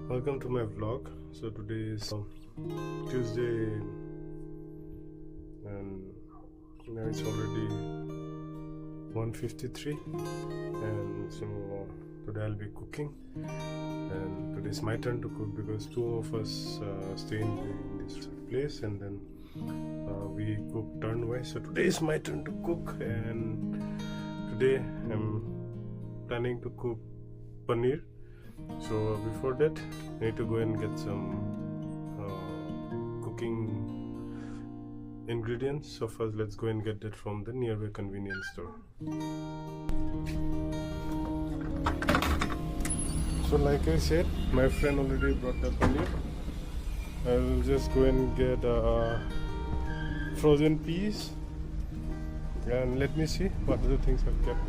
Welcome to my vlog. So today is Tuesday and now it's already 1:53 and so today I'll be cooking, and today is my turn to cook because two of us stay in this place and then we cook turn-wise. So today is my turn to cook, and today I'm planning to cook paneer. So before that I need to go and get some cooking ingredients. So first let's go and get that from the nearby convenience store. So like I said, my friend already brought the paneer. I'll just go and get frozen peas, and let me see what other things I've kept.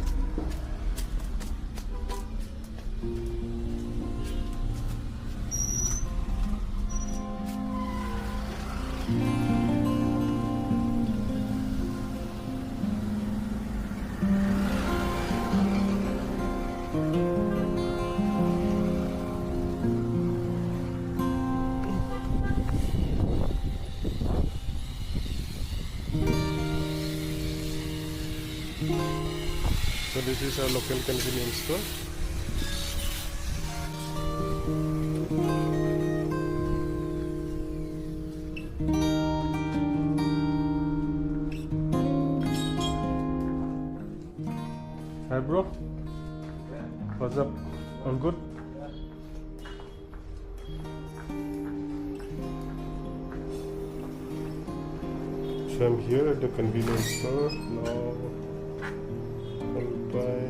So this is our local convenience store. Hi bro, what's up? All good? So I'm here at the convenience store now. I'll buy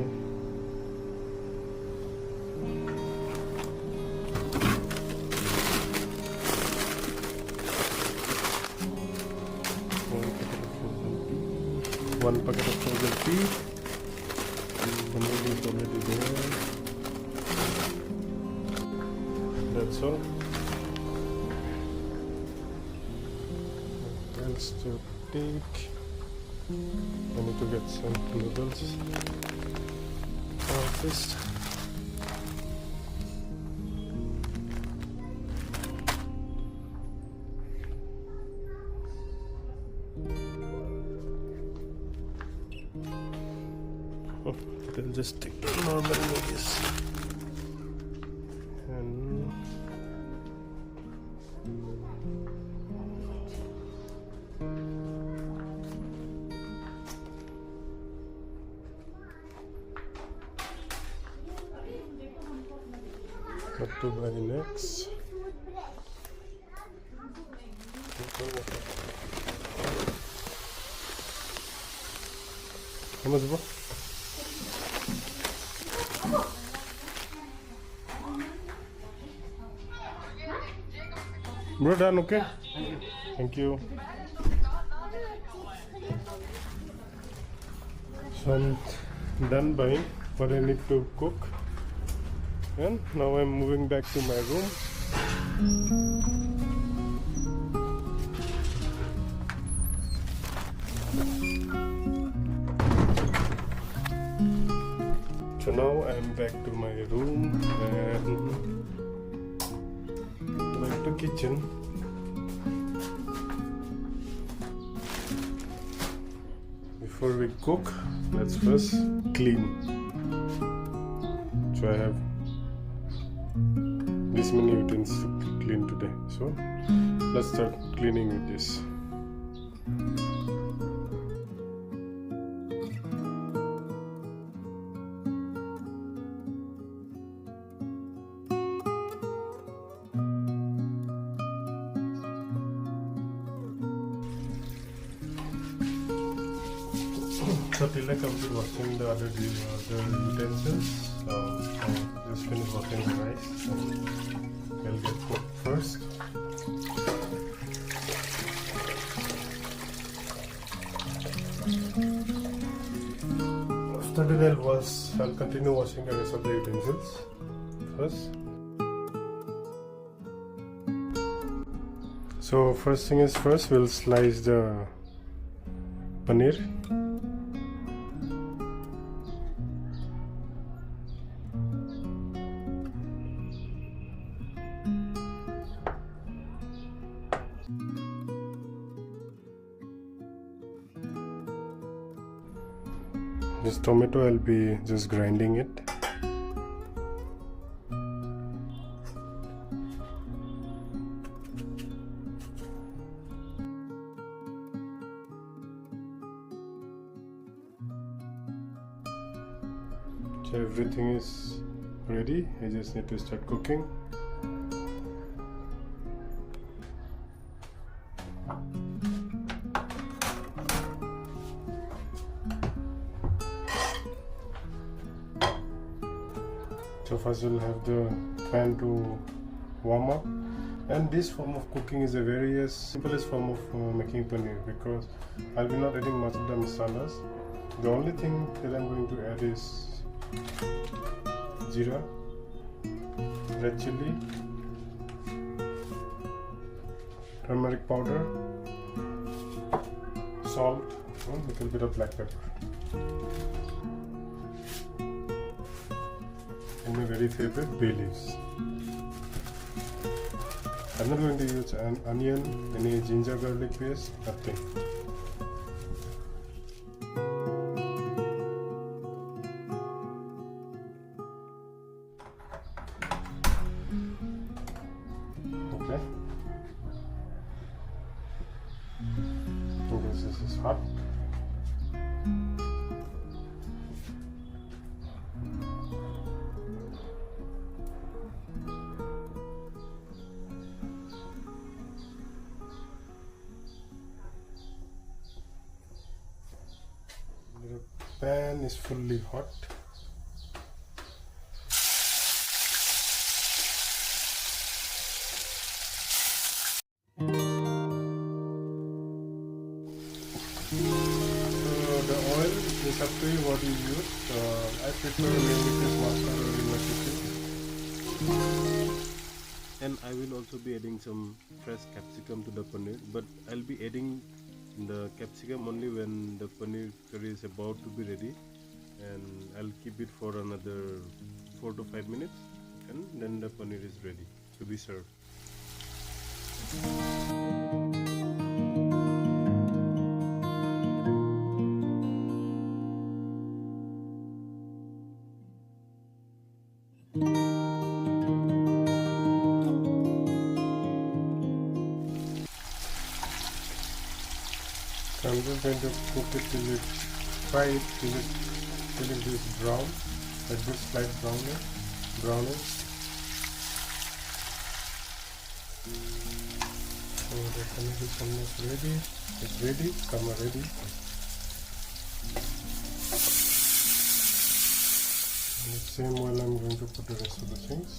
one packet of frozen pea. Paneer is already there. That's all. What else to take? I need to get some noodles first. They'll just take normal noodles. And what to buy next? How much, bro? Bro, done, okay? Thank you. So I'm done buying what I need to cook, and now I'm moving back to my room. So now I'm back to my room and back to kitchen. Before we cook, let's first clean. So I have this many utensils to clean today. So let's start cleaning with this. So till I complete washing the other utensils, just finish washing the rice. I'll get cooked first. After that I'll continue washing the rest of the utensils. first. So first thing is first we'll slice the paneer. This tomato I'll be just grinding it. So everything is ready. I just need to start cooking. So first we'll have the pan to warm up, and this form of cooking is the very simplest form of making paneer, because I'll be not adding much of the masalas. The only thing that I'm going to add is Jeera, red chilli, turmeric powder, salt, a little bit of black pepper, and my very favorite bay leaves. I'm not going to use an onion, any ginger garlic paste, nothing. Okay. This is hot. The pan is fully hot. The oil is up to you what you use. I prefer mainly this mustard oil in my cooking. And I will also be adding some fresh capsicum to the paneer, but I'll be adding the capsicum only when the paneer curry is about to be ready, and I'll keep it for another 4 to 5 minutes, and then the paneer is ready to be served. So I'm just going to cook it till it fry it till it is brown, like this slight brownish. So the paneer is almost ready. It's ready. Some are ready. In the same oil I'm going to put the rest of the things.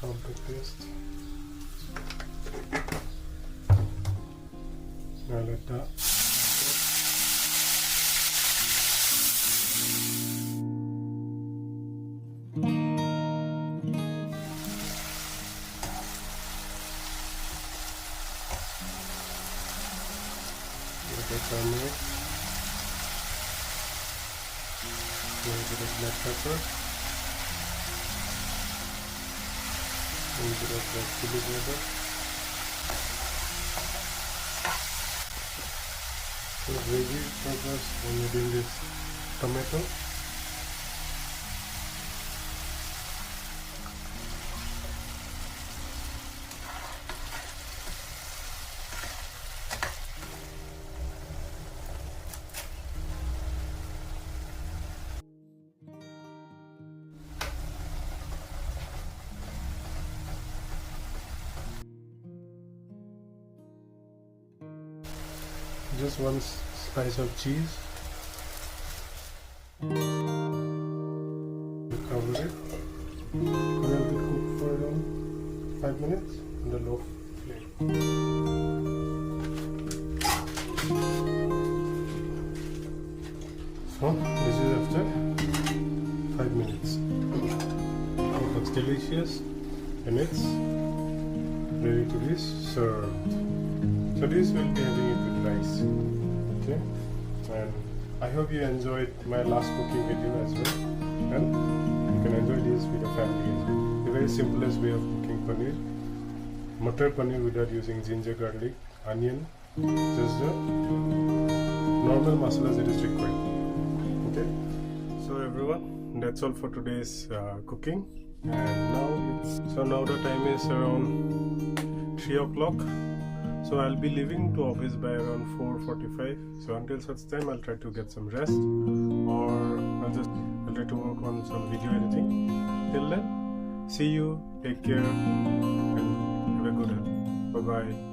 Salt the paste. Now let that turmeric, a little bit of black pepper, a little bit of red chilli powder. So gravy purpose when you're doing this tomato. just one slice of cheese. Cover it. Let it cook for around 5 minutes on the low flame. So this is after 5 minutes. It looks delicious and it's ready to be served. So this will be having it with rice. Okay, and I hope you enjoyed my last cooking video as well, and you can enjoy this with your family as well. The very simplest way of cooking paneer, Matar Paneer, without using ginger, garlic, onion, just the normal masalas that is required. Okay, so everyone, that's all for today's cooking. And now the time is around 3 o'clock. So I'll be leaving to office by around 4:45. So until such time, I'll try to get some rest, or I'll try to work on some video editing. Till then, see you, take care, and have a good health. Bye bye.